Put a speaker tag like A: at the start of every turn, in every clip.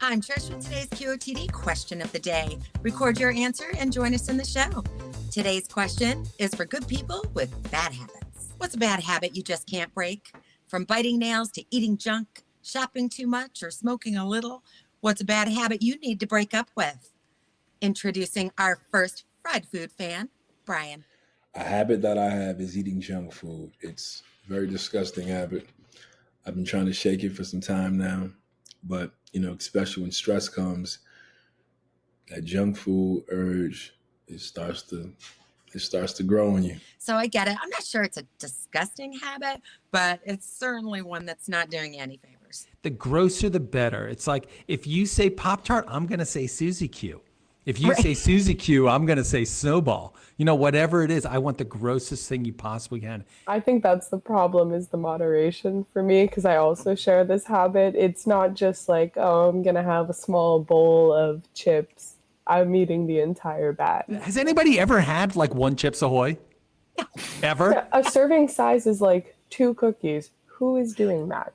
A: I'm Trish with today's QOTD question of the day. Record your answer and join us in the show. Today's question is for good people with bad habits. What's a bad habit you just can't break? From biting nails to eating junk, shopping too much, or smoking a little, what's a bad habit you need to break up with? Introducing our first fried food fan, Brian.
B: A habit that I have is eating junk food. It's a very disgusting habit. I've been trying to shake it for some time now, but especially when stress comes, that junk food urge, it starts to grow on you.
A: So I get it. I'm not sure it's a disgusting habit, but it's certainly one that's not doing you any favors.
C: The grosser, the better. It's like if you say Pop-Tart, I'm going to say Suzy Q. If you say Suzy Q, I'm going to say Snowball. Whatever it is, I want the grossest thing you possibly can.
D: I think that's the problem, is the moderation for me, because I also share this habit. It's not just like, oh, I'm going to have a small bowl of chips. I'm eating the entire bag.
C: Has anybody ever had like one Chips Ahoy? Ever?
D: Yeah, a serving size is like 2 cookies. Who is doing that?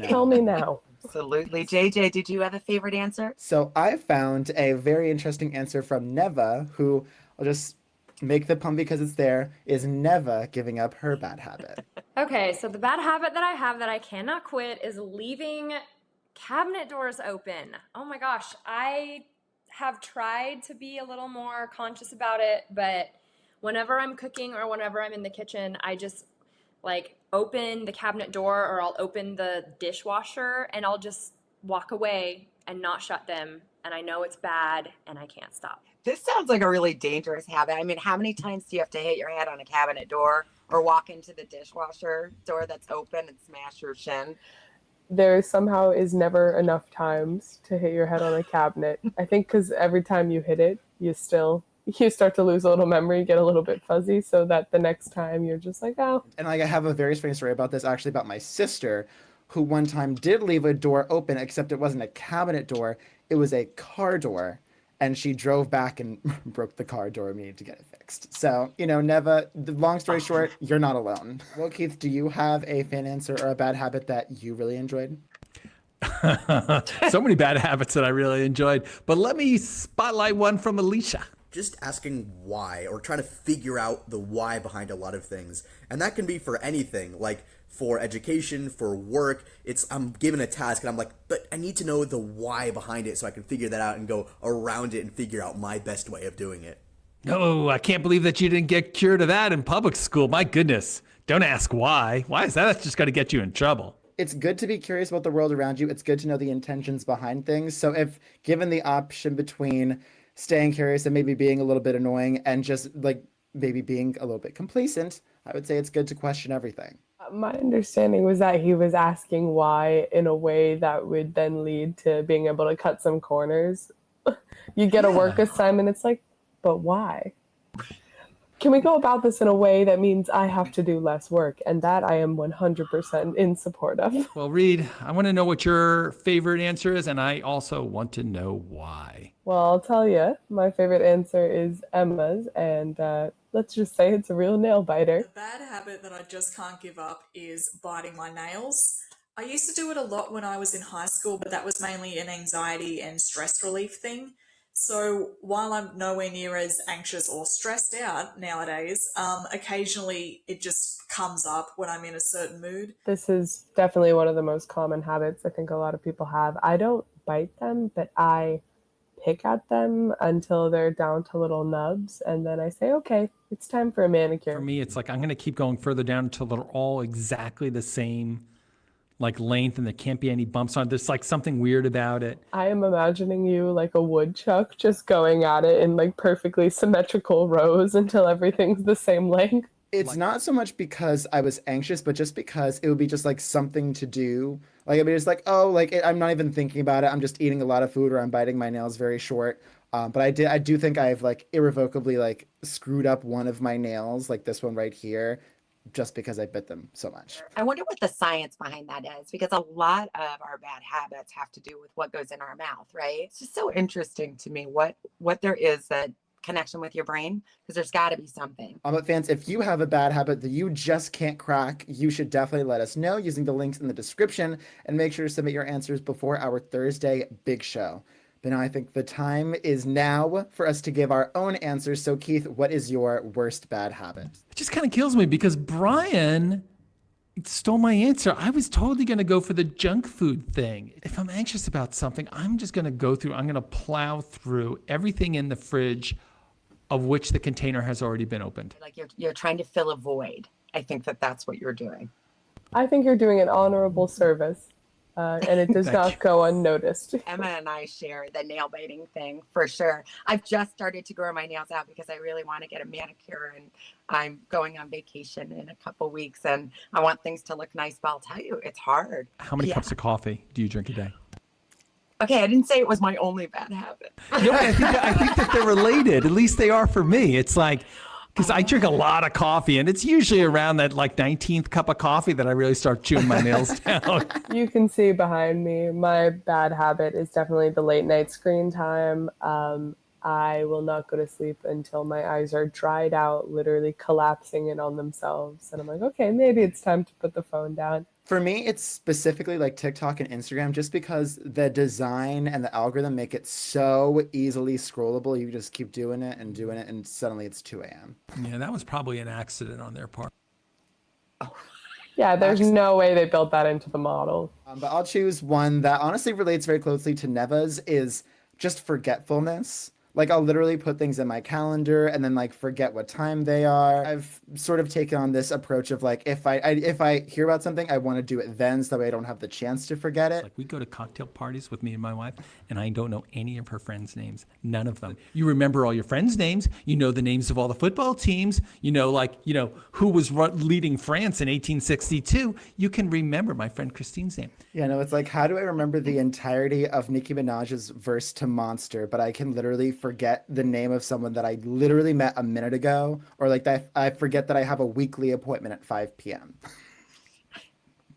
D: Tell me now.
A: Absolutely. JJ, did you have a favorite answer?
E: So I found a very interesting answer from Neva, who I'll just make the pun because it's there, is Neva giving up her bad habit.
F: Okay, so the bad habit that I have that I cannot quit is leaving cabinet doors open. Oh my gosh, I have tried to be a little more conscious about it, but whenever I'm cooking or whenever I'm in the kitchen, I just open the cabinet door, or I'll open the dishwasher and I'll just walk away and not shut them. And I know it's bad and I can't stop.
A: This sounds like a really dangerous habit. I mean, how many times do you have to hit your head on a cabinet door or walk into the dishwasher door that's open and smash your shin?
D: There somehow is never enough times to hit your head on a cabinet. I think because every time you hit it, you start to lose a little memory, get a little bit fuzzy, so that the next time you're just like, oh.
E: And I have a very strange story about this, actually, about my sister, who one time did leave a door open, except it wasn't a cabinet door, it was a car door. And she drove back and broke the car door and needed to get it fixed. So, Neva, the long story short, you're not alone. Well, Keith, do you have a fan answer or a bad habit that you really enjoyed?
C: So many bad habits that I really enjoyed. But let me spotlight one from Alicia.
G: Just asking why, or trying to figure out the why behind a lot of things. And that can be for anything, like for education, for work. I'm given a task and I'm like, but I need to know the why behind it so I can figure that out and go around it and figure out my best way of doing it.
C: No, I can't believe that you didn't get cured of that in public school. My goodness. Don't ask why. Why is that? That's just going to get you in trouble.
E: It's good to be curious about the world around you. It's good to know the intentions behind things. So if given the option between staying curious and maybe being a little bit annoying and just maybe being a little bit complacent, I would say it's good to question everything.
D: My understanding was that he was asking why in a way that would then lead to being able to cut some corners. You get a work assignment, it's like, but why? Can we go about this in a way that means I have to do less work? And that I am 100% in support of.
C: Well, Reed, I want to know what your favorite answer is, and I also want to know why.
D: Well, I'll tell you, my favorite answer is Emma's, and let's just say it's a real nail biter.
H: The bad habit that I just can't give up is biting my nails. I used to do it a lot when I was in high school, but that was mainly an anxiety and stress relief thing. So while I'm nowhere near as anxious or stressed out nowadays, occasionally it just comes up when I'm in a certain mood.
D: This is definitely one of the most common habits I think a lot of people have. I don't bite them, but I pick at them until they're down to little nubs. And then I say, okay, it's time for a manicure.
C: For me, it's like I'm going to keep going further down until they're all exactly the same length and there can't be any bumps on it. There's something weird about it.
D: I am imagining you like a woodchuck just going at it in perfectly symmetrical rows until everything's the same length.
E: It's not so much because I was anxious, but just because it would be just something to do. I'd be just I'm not even thinking about it. I'm just eating a lot of food or I'm biting my nails very short. But I do think I've irrevocably screwed up one of my nails, like this one right here, just because I bit them so much.
A: I wonder what the science behind that is, because a lot of our bad habits have to do with what goes in our mouth, right? It's just so interesting to me what there is that connection with your brain? Because there's got to be something.
E: But fans, if you have a bad habit that you just can't crack, you should definitely let us know using the links in the description, and make sure to submit your answers before our Thursday big show. But now I think the time is now for us to give our own answers. So Keith, what is your worst bad habit?
C: It just kind of kills me because Brian stole my answer. I was totally going to go for the junk food thing. If I'm anxious about something, I'm just going to I'm going to plow through everything in the fridge of which the container has already been opened.
A: Like you're trying to fill a void. I think that's what you're doing.
D: I think you're doing an honorable service, and it does not go unnoticed.
A: Emma and I share the nail biting thing for sure. I've just started to grow my nails out because I really want to get a manicure, and I'm going on vacation in a couple weeks, and I want things to look nice, but I'll tell you, it's hard.
C: How many cups of coffee do you drink a day?
A: Okay, I didn't say it was my only bad habit.
C: No, I think that they're related. At least they are for me. It's like, because I drink a lot of coffee, and it's usually around that like 19th cup of coffee that I really start chewing my nails down.
D: You can see behind me, my bad habit is definitely the late night screen time. I will not go to sleep until my eyes are dried out, literally collapsing in on themselves. And I'm like, okay, maybe it's time to put the phone down.
E: For me, it's specifically like TikTok and Instagram, just because the design and the algorithm make it so easily scrollable. You just keep doing it, and suddenly it's 2 a.m.
C: Yeah, that was probably an accident on their part.
D: Yeah, there's no way they built that into the model.
E: But I'll choose one that honestly relates very closely to Neva's, is just forgetfulness. Like, I'll literally put things in my calendar and then like forget what time they are. I've sort of taken on this approach of like, if I hear about something, I want to do it then, so that way I don't have the chance to forget it.
C: Like, we go to cocktail parties with me and my wife, and I don't know any of her friends' names. None of them. You remember all your friends' names. You know the names of all the football teams. You know who was leading France in 1862. You can remember my friend Christine's name.
E: Yeah, no, it's like, how do I remember the entirety of Nicki Minaj's verse to Monster, but I can literally forget the name of someone that I literally met a minute ago, or like that I forget that I have a weekly appointment at 5 p.m.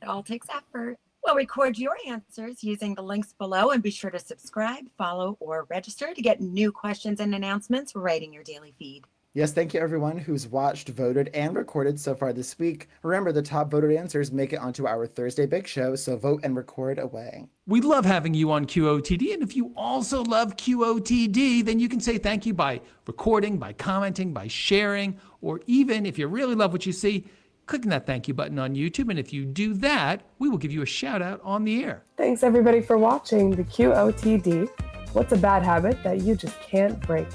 A: It all takes effort. Well, record your answers using the links below, and be sure to subscribe, follow, or register to get new questions and announcements right in your daily feed.
E: Yes, thank you everyone who's watched, voted, and recorded so far this week. Remember, the top voted answers make it onto our Thursday Big Show, so vote and record away.
C: We love having you on QOTD, and if you also love QOTD, then you can say thank you by recording, by commenting, by sharing, or even if you really love what you see, clicking that thank you button on YouTube. And if you do that, we will give you a shout out on the air.
D: Thanks everybody for watching the QOTD. What's a bad habit that you just can't break?